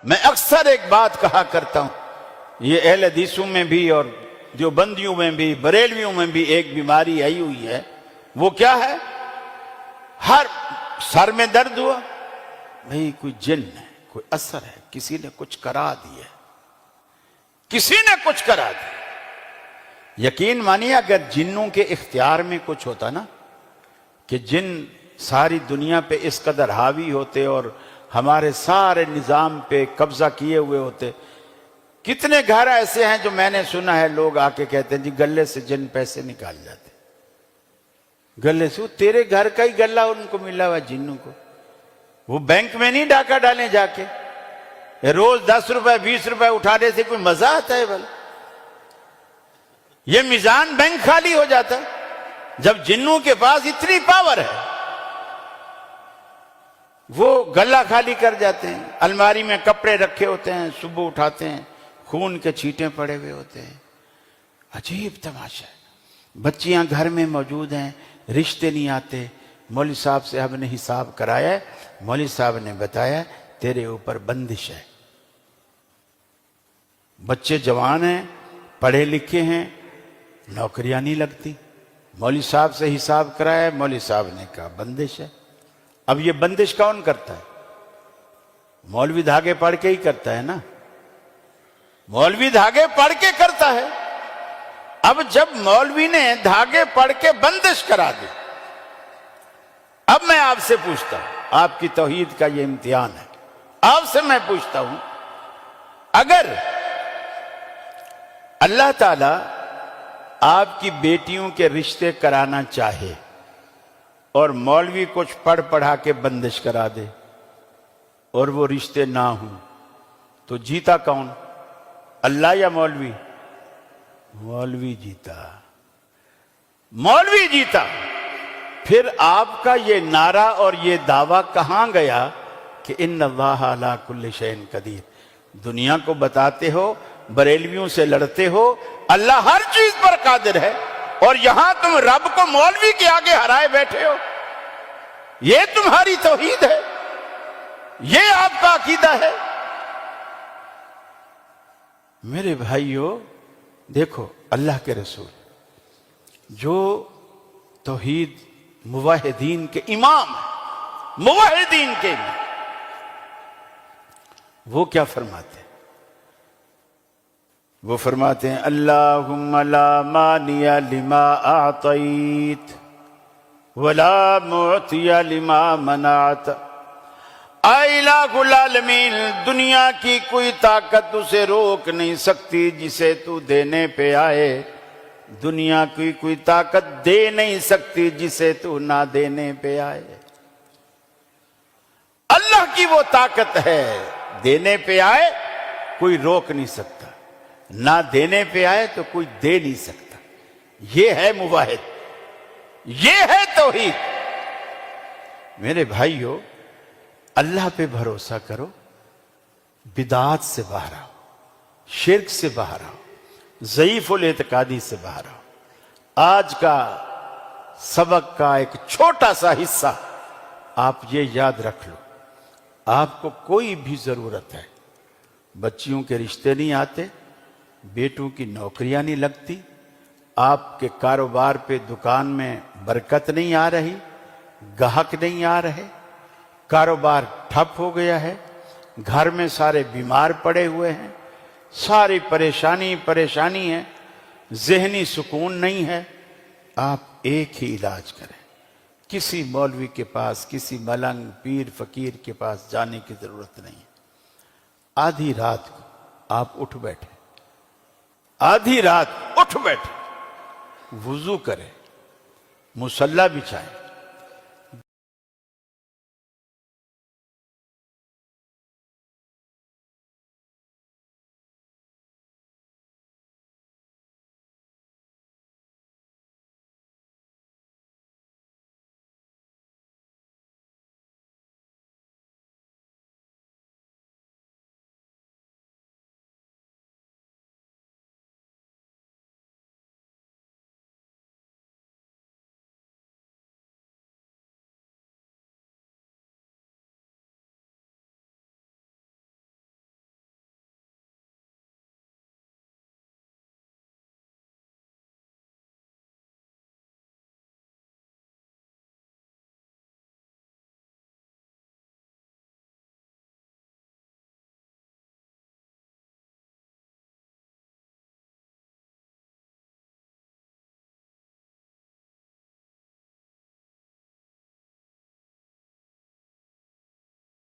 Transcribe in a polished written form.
میں اکثر ایک بات کہا کرتا ہوں، یہ اہل حدیثوں میں بھی اور دیوبندیوں میں بھی بریلویوں میں بھی ایک بیماری آئی ہوئی ہے۔ وہ کیا ہے؟ ہر سر میں درد ہوا، بھئی کوئی جن ہے، کوئی اثر ہے، کسی نے کچھ کرا دیا، کسی نے کچھ کرا دیا۔ یقین مانیے اگر جنوں کے اختیار میں کچھ ہوتا نا، کہ جن ساری دنیا پہ اس قدر حاوی ہوتے اور ہمارے سارے نظام پہ قبضہ کیے ہوئے ہوتے۔ کتنے گھر ایسے ہیں جو میں نے سنا ہے لوگ آ کے کہتے ہیں جی گلے سے جن پیسے نکال جاتے، گلے سے۔ تیرے گھر کا ہی گلہ ان کو ملا ہوا جنوں کو، وہ بینک میں نہیں ڈاکہ ڈالیں جا کے، روز 10 روپے 20 روپے اٹھانے سے کوئی مزہ آتا ہے بھلا؟ یہ میزان بینک خالی ہو جاتا ہے جب جنوں کے پاس اتنی پاور ہے، وہ گلہ خالی کر جاتے ہیں۔ الماری میں کپڑے رکھے ہوتے ہیں، صبح اٹھاتے ہیں خون کے چھینٹے پڑے ہوئے ہوتے ہیں۔ عجیب تماشا ہے۔ بچیاں گھر میں موجود ہیں، رشتے نہیں آتے۔ مولوی صاحب سے ہم نے حساب کرایا ہے، مولوی صاحب نے بتایا تیرے اوپر بندش ہے۔ بچے جوان ہیں، پڑھے لکھے ہیں، نوکریاں نہیں لگتی۔ مولوی صاحب سے حساب کرایا ہے، مولوی صاحب نے کہا بندش ہے۔ اب یہ بندش کون کرتا ہے؟ مولوی دھاگے پڑھ کے ہی کرتا ہے نا، مولوی دھاگے پڑھ کے کرتا ہے۔ اب جب مولوی نے دھاگے پڑھ کے بندش کرا دی، اب میں آپ سے پوچھتا ہوں، آپ کی توحید کا یہ امتحان ہے، آپ سے میں پوچھتا ہوں، اگر اللہ تعالی آپ کی بیٹیوں کے رشتے کرانا چاہے اور مولوی کچھ پڑھ پڑھا کے بندش کرا دے اور وہ رشتے نہ ہوں، تو جیتا کون؟ اللہ یا مولوی؟ مولوی جیتا، مولوی جیتا۔ پھر آپ کا یہ نعرہ اور یہ دعویٰ کہاں گیا کہ ان اللہ علی کل شیء قدیر؟ دنیا کو بتاتے ہو، بریلویوں سے لڑتے ہو، اللہ ہر چیز پر قادر ہے، اور یہاں تم رب کو مولوی کے آگے ہرائے بیٹھے ہو۔ یہ تمہاری توحید ہے، یہ آپ کا عقیدہ ہے۔ میرے بھائیو دیکھو، اللہ کے رسول جو توحید موحدین کے امام ہیں، موحدین کے امام، وہ کیا فرماتے ہیں؟ وہ فرماتے ہیں اللہم لا مانع لما اعطیت ولا معطی لما منعت۔ اے الہ العالمین، دنیا کی کوئی طاقت اسے روک نہیں سکتی جسے تو دینے پہ آئے، دنیا کی کوئی طاقت دے نہیں سکتی جسے تو نہ دینے پہ آئے۔ اللہ کی وہ طاقت ہے، دینے پہ آئے کوئی روک نہیں سکتا، نہ دینے پہ آئے تو کوئی دے نہیں سکتا۔ یہ ہے موحد، یہ ہے توحید۔ میرے بھائیو، اللہ پہ بھروسہ کرو، بدعات سے باہر آؤ، شرک سے باہر آؤ، ضعیف الاعتقادی سے باہر آؤ۔ آج کا سبق کا ایک چھوٹا سا حصہ آپ یہ یاد رکھ لو، آپ کو کوئی بھی ضرورت ہے، بچیوں کے رشتے نہیں آتے، بیٹوں کی نوکریاں نہیں لگتی، آپ کے کاروبار پہ دکان میں برکت نہیں آ رہی، گاہک نہیں آ رہے، کاروبار ٹھپ ہو گیا ہے، گھر میں سارے بیمار پڑے ہوئے ہیں، ساری پریشانی ہے، ذہنی سکون نہیں ہے، آپ ایک ہی علاج کریں، کسی مولوی کے پاس، کسی ملنگ پیر فقیر کے پاس جانے کی ضرورت نہیں ہے۔ آدھی رات کو آپ اٹھ بیٹھے، آدھی رات اٹھ بیٹھے، وضو کریں، مصلی بچھائیں،